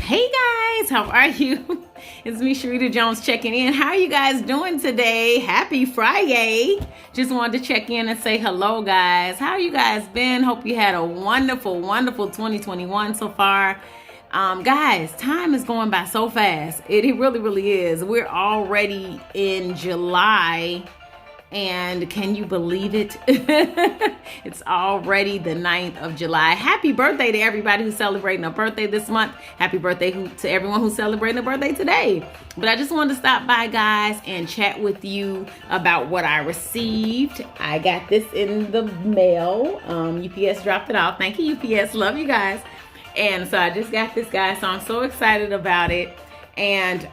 Hey guys, how are you? It's me, Sharita Jones, checking in. How are you guys doing today? Happy Friday. Just wanted to check in and say hello, guys. How you guys been? Hope you had a wonderful 2021 so far. Guys, time is going by so fast. It really is. We're already in July. And can you believe it? It's already the 9th of July. Happy birthday to everybody who's celebrating a birthday this month. Happy birthday to everyone who's celebrating a birthday today. But I just wanted to stop by, guys, and chat with you about what I received. I got this in the mail. UPS dropped it off. Thank you, UPS. Love you guys. And so I just got this, guys. So I'm so excited about it. And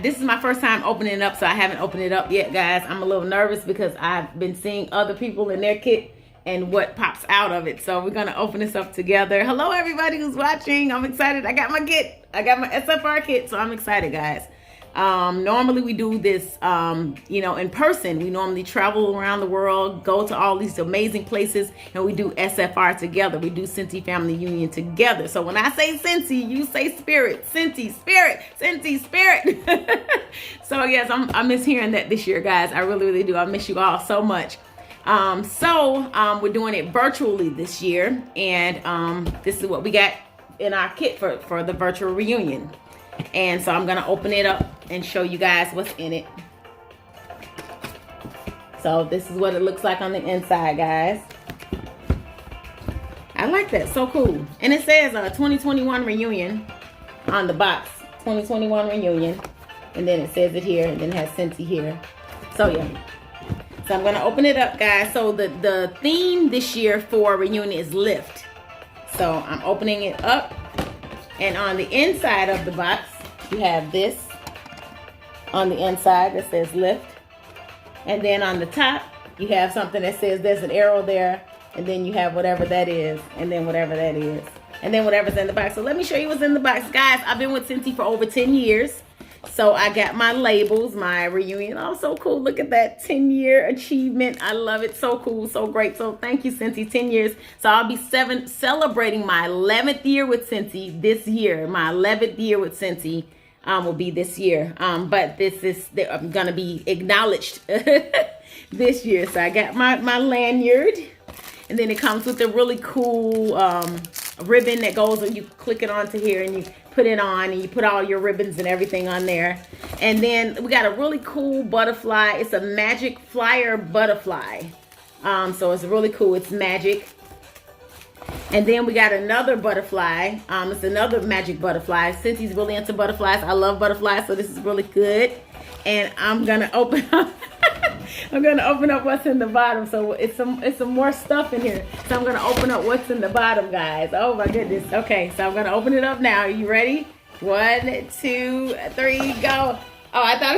this is my first time opening it up, so I haven't opened it up yet, guys. I'm a little nervous because I've been seeing other people in their kit and what pops out of it. So we're going to open this up together. Hello, everybody who's watching. I'm excited. I got my kit. I got my SFR kit, so I'm excited, guys. Normally we do this, in person. We normally travel around the world, go to all these amazing places, and we do SFR together. We do Scentsy Family Union together. So when I say Scentsy, you say spirit. Scentsy, spirit. Scentsy, spirit. So yes, I miss hearing that this year, guys. I really do. I miss you all so much. We're doing it virtually this year, and this is what we got in our kit for the virtual reunion. And so I'm going to open it up and show you guys what's in it. So this is what it looks like on the inside, guys. I like that. So cool. And it says 2021 reunion on the box. 2021 reunion. And then it says it here. And then it has Scentsy here. So yeah. So I'm going to open it up, guys. So the theme this year for reunion is lift. So I'm opening it up. And on the inside of the box, you have this on the inside that says lift. And then on the top, you have something that says there's an arrow there. And then you have whatever that is. And then whatever that is. And then whatever's in the box. So let me show you what's in the box. Guys, I've been with Scentsy for over 10 years. So I got my labels, my reunion. Oh, so cool. Look at that 10-year achievement. I love it. So cool. So great. So thank you, Scentsy. 10 years. So I'll be celebrating my 11th year with Scentsy this year. My 11th year with Scentsy will be this year. But I'm going to be acknowledged this year. So I got my lanyard. And then it comes with a really cool ribbon that goes, and you click it onto here and you put it on, and you put all your ribbons and everything on there. And then we got a really cool butterfly. It's a magic flyer butterfly. So it's really cool. It's magic. And then we got another butterfly. It's another magic butterfly. Since he's really into butterflies, I love butterflies, so this is really good. And I'm gonna open up what's in the bottom. So it's some more stuff in here. So I'm gonna open up what's in the bottom, guys. Oh my goodness. Okay, so I'm gonna open it up now. Are you ready? 1, 2, 3, go. Oh, I thought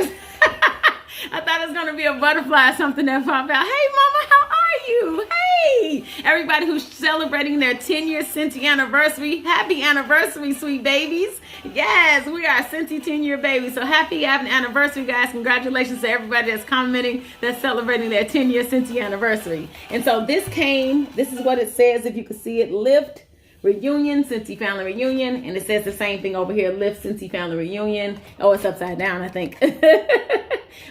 it was gonna be a butterfly or something that popped out. Hey mama, how are you? Hey, everybody who's celebrating their 10-year Scentsy anniversary. Happy anniversary, sweet babies. Yes, we are Scentsy 10-year babies. So happy anniversary, guys. Congratulations to everybody that's commenting, that's celebrating their 10-year Scentsy anniversary. And so this is what it says, if you can see it. Lift Reunion, Scentsy Family Reunion. And it says the same thing over here, Lift Scentsy Family Reunion. Oh, it's upside down, I think.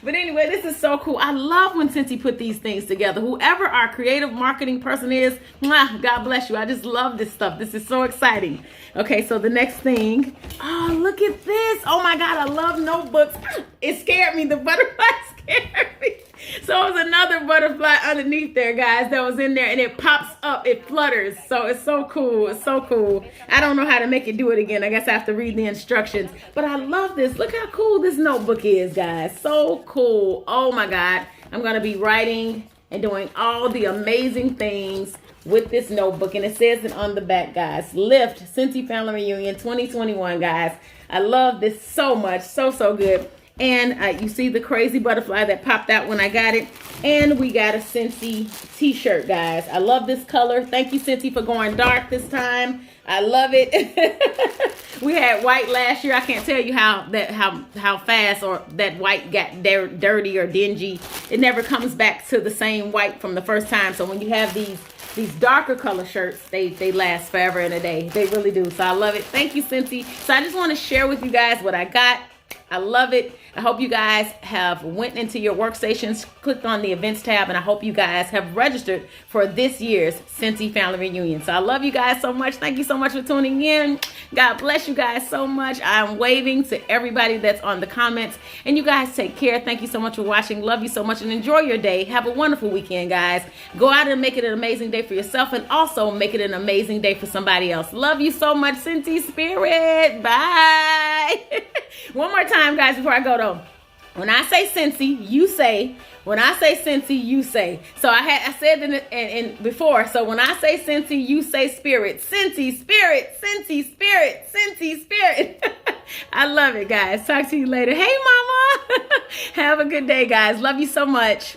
But anyway, this is so cool. I love when Scentsy put these things together. Whoever our creative marketing person is, God bless you. I just love this stuff. This is so exciting. Okay, so the next thing. Oh, look at this. Oh my God, I love notebooks. It scared me. The butterfly scared me. So it was another butterfly underneath there, guys, that was in there, and it pops up, it flutters. So it's so cool. It's so cool. I don't know how to make it do it again. I guess I have to read the instructions. But I love this. Look how cool this notebook is, guys. So cool. Oh my God. I'm going to be writing and doing all the amazing things with this notebook. And it says it on the back, guys. Lift Scentsy Family Reunion 2021, guys. I love this so much. So good. And you see the crazy butterfly that popped out when I got it. And we got a Scentsy t-shirt, guys. I love this color. Thank you, Scentsy, for going dark this time. I love it. We had white last year. I can't tell you how fast or that white got dirty or dingy. It never comes back to the same white from the first time. So when you have these these darker color shirts, they last forever and a day. They really do. So I love it. Thank you, Scentsy. So I just want to share with you guys what I got. I love it. I hope you guys have went into your workstations, clicked on the events tab, and I hope you guys have registered for this year's Scentsy Family Reunion. So I love you guys so much. Thank you so much for tuning in. God bless you guys so much. I'm waving to everybody that's on the comments. And you guys take care. Thank you so much for watching. Love you so much and enjoy your day. Have a wonderful weekend, guys. Go out and make it an amazing day for yourself and also make it an amazing day for somebody else. Love you so much, Scentsy Spirit. Bye. One more time, guys, before I go though. When I say Scentsy, you say. When I say Scentsy, you say. So I said in before. So when I say Scentsy, you say Spirit. Scentsy Spirit. Scentsy Spirit. Scentsy Spirit. I love it, guys. Talk to you later. Hey, Mama. Have a good day, guys. Love you so much.